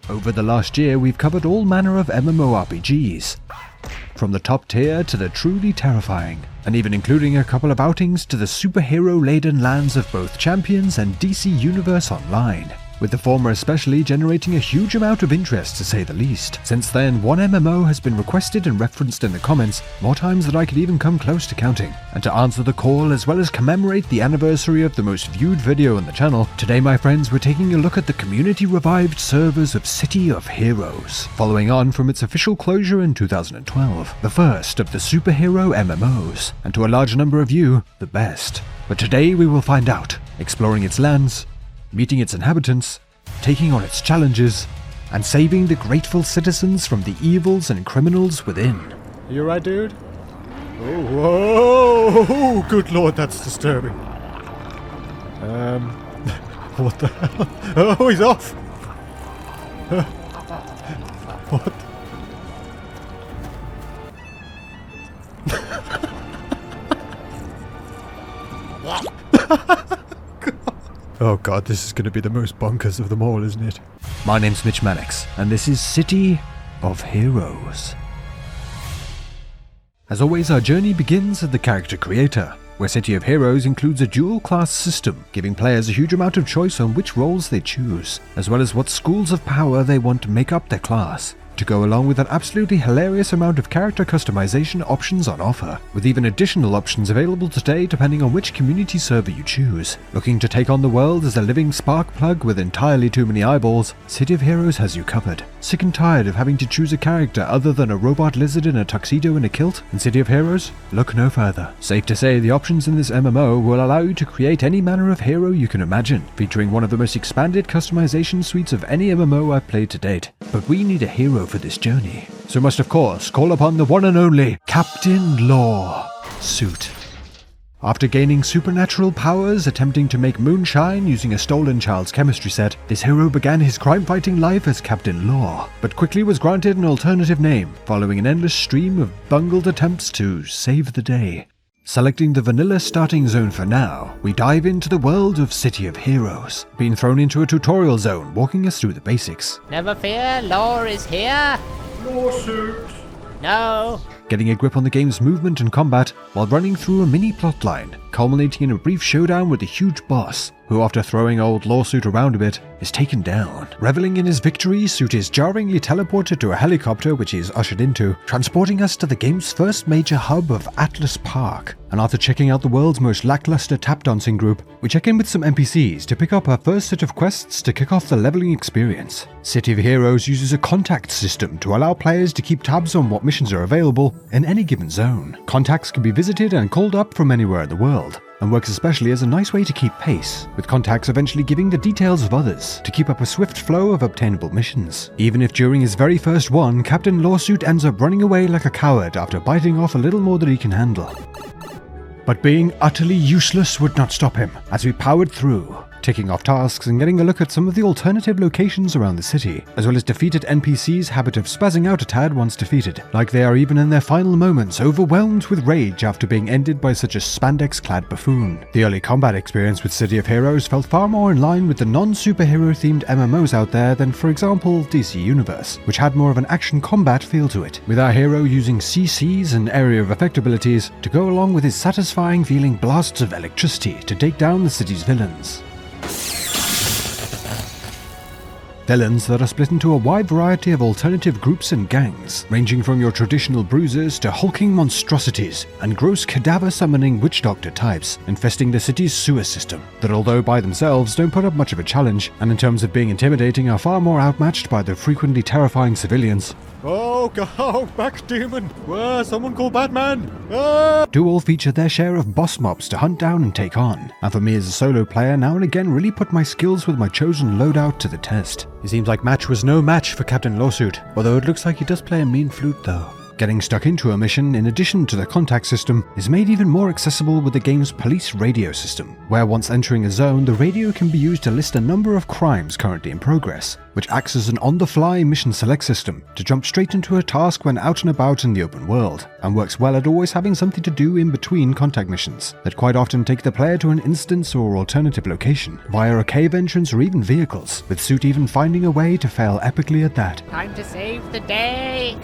Over the last year, we've covered all manner of MMORPGs, from the top tier to the truly terrifying, and even including a couple of outings to the superhero-laden lands of both Champions and DC Universe Online, with the former especially generating a huge amount of interest to say the least. Since then, one MMO has been requested and referenced in the comments more times than I could even come close to counting. And to answer the call as well as commemorate the anniversary of the most viewed video on the channel, today my friends we're taking a look at the community-revived servers of City of Heroes, following on from its official closure in 2012, the first of the superhero MMOs, and to a large number of you, the best. But today we will find out, exploring its lands, meeting its inhabitants, taking on its challenges, and saving the grateful citizens from the evils and criminals within. You alright, dude? Oh, whoa! Good lord, that's disturbing. What the hell? Oh, he's off! What? Oh god, this is going to be the most bonkers of them all, isn't it? My name's Mitch Mannix, and this is City of Heroes. As always, our journey begins at the character creator, where City of Heroes includes a dual-class system, giving players a huge amount of choice on which roles they choose, as well as what schools of power they want to make up their class, to go along with an absolutely hilarious amount of character customization options on offer, with even additional options available today depending on which community server you choose. Looking to take on the world as a living spark plug with entirely too many eyeballs, City of Heroes has you covered. Sick and tired of having to choose a character other than a robot lizard in a tuxedo and a kilt in City of Heroes? Look no further. Safe to say the options in this MMO will allow you to create any manner of hero you can imagine, featuring one of the most expanded customization suites of any MMO I've played to date. But we need a hero for this journey, so must of course call upon the one and only Captain Law Suit. After gaining supernatural powers attempting to make moonshine using a stolen child's chemistry set, this hero began his crime-fighting life as Captain Law, but quickly was granted an alternative name following an endless stream of bungled attempts to save the day. Selecting the vanilla starting zone for now, we dive into the world of City of Heroes, being thrown into a tutorial zone walking us through the basics. Never fear, Law is here. Lawsuit! No. Getting a grip on the game's movement and combat while running through a mini plotline, culminating in a brief showdown with a huge boss, who after throwing old Lawsuit around a bit, is taken down. Reveling in his victory, Suit is jarringly teleported to a helicopter which he is ushered into, transporting us to the game's first major hub of Atlas Park. And after checking out the world's most lackluster tap dancing group, we check in with some NPCs to pick up our first set of quests to kick off the leveling experience. City of Heroes uses a contact system to allow players to keep tabs on what missions are available in any given zone. Contacts can be visited and called up from anywhere in the world, and works especially as a nice way to keep pace, with contacts eventually giving the details of others to keep up a swift flow of obtainable missions. Even if during his very first one, Captain Lawsuit ends up running away like a coward after biting off a little more than he can handle. But being utterly useless would not stop him, as we powered through, ticking off tasks and getting a look at some of the alternative locations around the city, as well as defeated NPCs' habit of spazzing out a tad once defeated, like they are even in their final moments overwhelmed with rage after being ended by such a spandex-clad buffoon. The early combat experience with City of Heroes felt far more in line with the non-superhero themed MMOs out there than, for example, DC Universe, which had more of an action combat feel to it, with our hero using CCs and area of effect abilities to go along with his satisfying feeling blasts of electricity to take down the city's villains. Villains that are split into a wide variety of alternative groups and gangs, ranging from your traditional bruisers to hulking monstrosities and gross cadaver-summoning witch doctor types, infesting the city's sewer system, that although by themselves don't put up much of a challenge, and in terms of being intimidating are far more outmatched by the frequently terrifying civilians. Oh god, back demon! Someone call Batman! Do all feature their share of boss mobs to hunt down and take on, and for me as a solo player now and again really put my skills with my chosen loadout to the test. It seems like Match was no match for Captain Lawsuit, although it looks like he does play a mean flute though. Getting stuck into a mission, in addition to the contact system, is made even more accessible with the game's police radio system, where once entering a zone, the radio can be used to list a number of crimes currently in progress, which acts as an on-the-fly mission select system to jump straight into a task when out and about in the open world, and works well at always having something to do in between contact missions that quite often take the player to an instance or alternative location, via a cave entrance or even vehicles, with Suit even finding a way to fail epically at that. Time to save the day.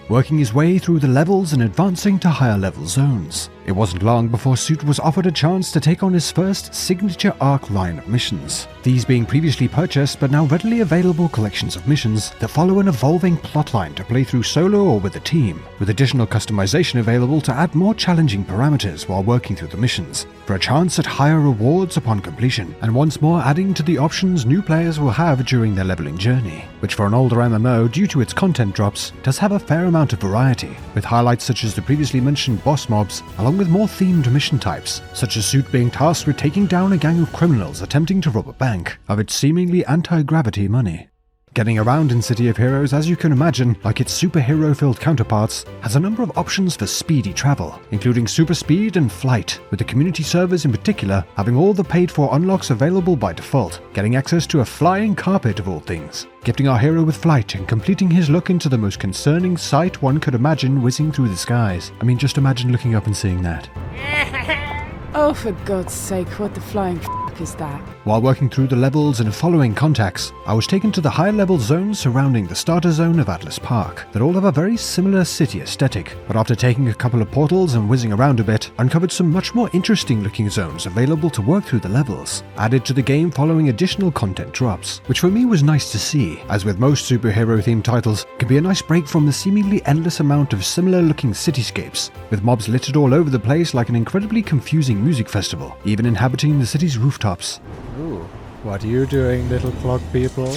Working his way through the levels and advancing to higher level zones. It wasn't long before Suit was offered a chance to take on his first signature arc line of missions, these being previously purchased but now readily available collections of missions that follow an evolving plotline to play through solo or with a team, with additional customization available to add more challenging parameters while working through the missions, for a chance at higher rewards upon completion, and once more adding to the options new players will have during their leveling journey, which for an older MMO, due to its content drops, does have a fair amount of variety, with highlights such as the previously mentioned boss mobs, along with more themed mission types, such as Suit being tasked with taking down a gang of criminals attempting to rob a bank of its seemingly anti-gravity money. Getting around in City of Heroes, as you can imagine, like its superhero-filled counterparts, has a number of options for speedy travel, including super speed and flight, with the community servers in particular having all the paid-for unlocks available by default, getting access to a flying carpet of all things, gifting our hero with flight and completing his look into the most concerning sight one could imagine whizzing through the skies. I mean, just imagine looking up and seeing that. Oh, for God's sake, what the flying f*** is that? While working through the levels and following contacts, I was taken to the higher level zones surrounding the starter zone of Atlas Park, that all have a very similar city aesthetic, but after taking a couple of portals and whizzing around a bit, uncovered some much more interesting looking zones available to work through the levels, added to the game following additional content drops, which for me was nice to see, as with most superhero themed titles, can be a nice break from the seemingly endless amount of similar looking cityscapes, with mobs littered all over the place like an incredibly confusing music festival, even inhabiting the city's rooftops. Ooh, what are you doing, little clock people?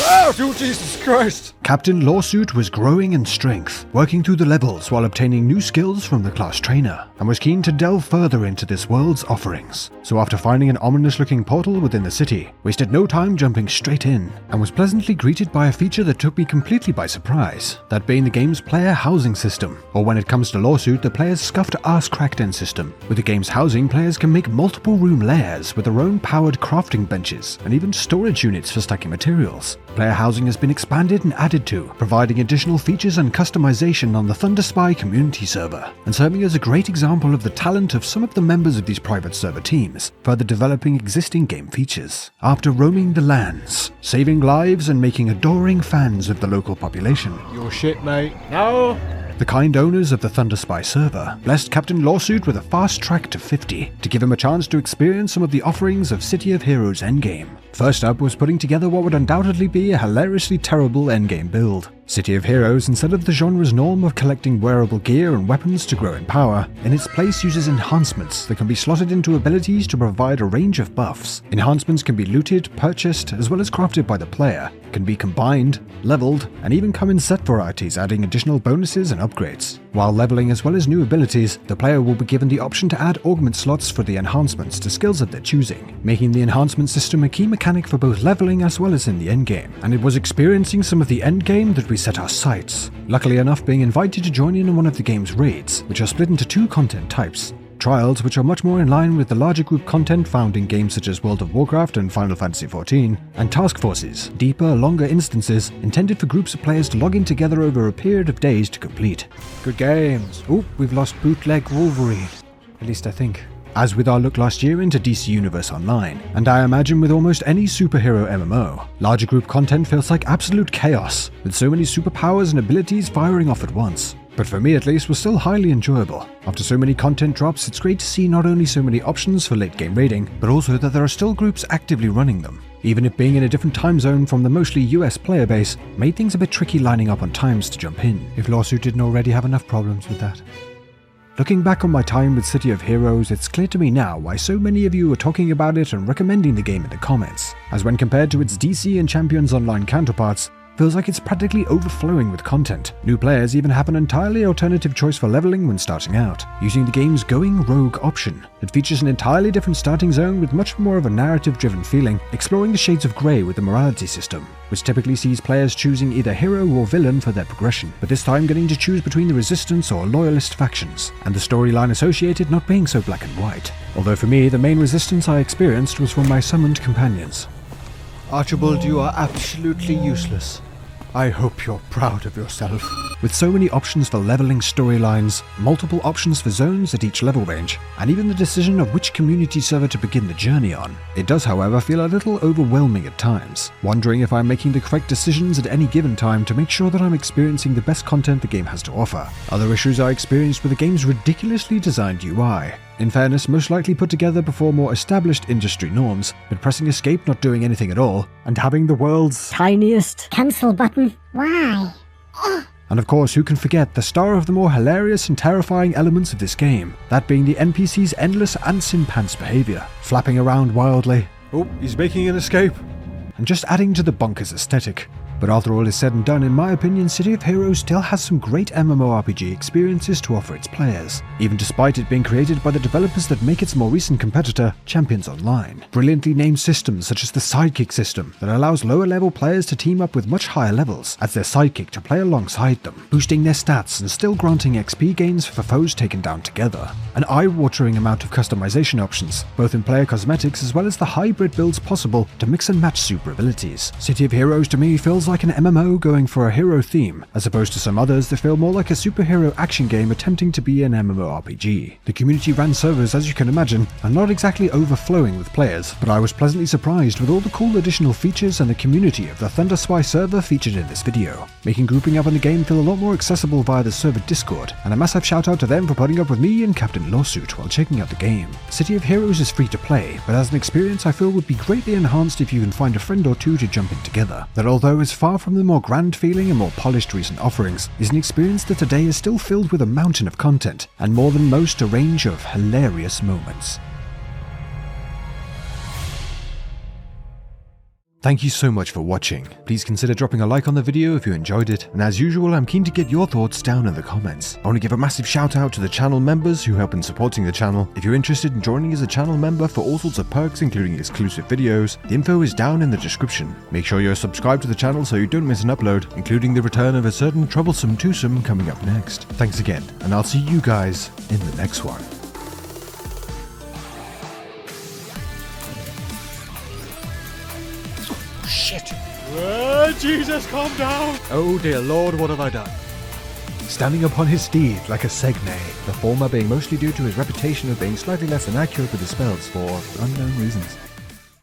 Oh, Jesus Christ! Captain Lawsuit was growing in strength, working through the levels while obtaining new skills from the class trainer, and was keen to delve further into this world's offerings. So after finding an ominous-looking portal within the city, wasted no time jumping straight in, and was pleasantly greeted by a feature that took me completely by surprise, that being the game's player housing system, or when it comes to Lawsuit, the player's scuffed ass cracked-in system. With the game's housing, players can make multiple room layers with their own powered crafting benches, and even storage units for stacking materials. Player housing has been expanded and added to, providing additional features and customization on the Thunder Spy community server, and serving as a great example of the talent of some of the members of these private server teams, further developing existing game features. After roaming the lands, saving lives and making adoring fans of the local population. Your shit, mate. No. The kind owners of the Thunder Spy server blessed Captain Lawsuit with a fast track to 50 to give him a chance to experience some of the offerings of City of Heroes endgame. First up was putting together what would undoubtedly be a hilariously terrible endgame build. City of Heroes, instead of the genre's norm of collecting wearable gear and weapons to grow in power, in its place uses enhancements that can be slotted into abilities to provide a range of buffs. Enhancements can be looted, purchased, as well as crafted by the player, can be combined, leveled, and even come in set varieties adding additional bonuses and upgrades. While leveling as well as new abilities, the player will be given the option to add augment slots for the enhancements to skills of their choosing, making the enhancement system a key mechanic for both leveling as well as in the endgame, and it was experiencing some of the endgame that we set our sights, luckily enough being invited to join in on one of the game's raids, which are split into two content types. Trials, which are much more in line with the larger group content found in games such as World of Warcraft and Final Fantasy XIV, and Task Forces, deeper, longer instances intended for groups of players to log in together over a period of days to complete. Good games. Oop, we've lost bootleg Wolverine. At least I think. As with our look last year into DC Universe Online, and I imagine with almost any superhero MMO, larger group content feels like absolute chaos, with so many superpowers and abilities firing off at once. But for me at least, was still highly enjoyable. After so many content drops, it's great to see not only so many options for late game raiding, but also that there are still groups actively running them. Even if being in a different time zone from the mostly US player base made things a bit tricky lining up on times to jump in, if Lawsuit didn't already have enough problems with that. Looking back on my time with City of Heroes, it's clear to me now why so many of you are talking about it and recommending the game in the comments, as when compared to its DC and Champions Online counterparts, feels like it's practically overflowing with content. New players even have an entirely alternative choice for leveling when starting out, using the game's Going Rogue option. It features an entirely different starting zone with much more of a narrative-driven feeling, exploring the shades of grey with the morality system, which typically sees players choosing either hero or villain for their progression, but this time getting to choose between the resistance or loyalist factions, and the storyline associated not being so black and white. Although for me, the main resistance I experienced was from my summoned companions. Archibald, you are absolutely useless. I hope you're proud of yourself. With so many options for leveling storylines, multiple options for zones at each level range, and even the decision of which community server to begin the journey on, it does however feel a little overwhelming at times, wondering if I'm making the correct decisions at any given time to make sure that I'm experiencing the best content the game has to offer. Other issues I experienced with the game's ridiculously designed UI. In fairness, most likely put together before more established industry norms, but pressing escape not doing anything at all, and having the world's tiniest cancel button. Why? And of course, who can forget the star of the more hilarious and terrifying elements of this game, that being the NPC's endless ants-in-pants behaviour, flapping around wildly. Oh, he's making an escape. And just adding to the bonkers aesthetic. But after all is said and done, in my opinion, City of Heroes still has some great MMORPG experiences to offer its players, even despite it being created by the developers that make its more recent competitor, Champions Online. Brilliantly named systems such as the Sidekick system that allows lower level players to team up with much higher levels as their sidekick to play alongside them, boosting their stats and still granting XP gains for foes taken down together. An eye-watering amount of customization options, both in player cosmetics as well as the hybrid builds possible to mix and match super abilities. City of Heroes to me feels like an MMO going for a hero theme, as opposed to some others that feel more like a superhero action game attempting to be an MMORPG. The community-ran servers, as you can imagine, are not exactly overflowing with players, but I was pleasantly surprised with all the cool additional features and the community of the Thunderspy server featured in this video, making grouping up in the game feel a lot more accessible via the server Discord, and a massive shout out to them for putting up with me and Captain Lawsuit while checking out the game. City of Heroes is free to play, but as an experience I feel would be greatly enhanced if you can find a friend or two to jump in together. That although it's far from the more grand feeling and more polished recent offerings, is an experience that today is still filled with a mountain of content, and more than most a range of hilarious moments. Thank you so much for watching. Please consider dropping a like on the video if you enjoyed it, and as usual I'm keen to get your thoughts down in the comments. I want to give a massive shout out to the channel members who help in supporting the channel. If you're interested in joining as a channel member for all sorts of perks including exclusive videos, the info is down in the description. Make sure you're subscribed to the channel so you don't miss an upload, including the return of a certain troublesome twosome coming up next. Thanks again, and I'll see you guys in the next one. Shit. Jesus, calm down. Oh dear lord, what have I done? Standing upon his steed like a Segne, the former being mostly due to his reputation of being slightly less than accurate with his spells for unknown reasons.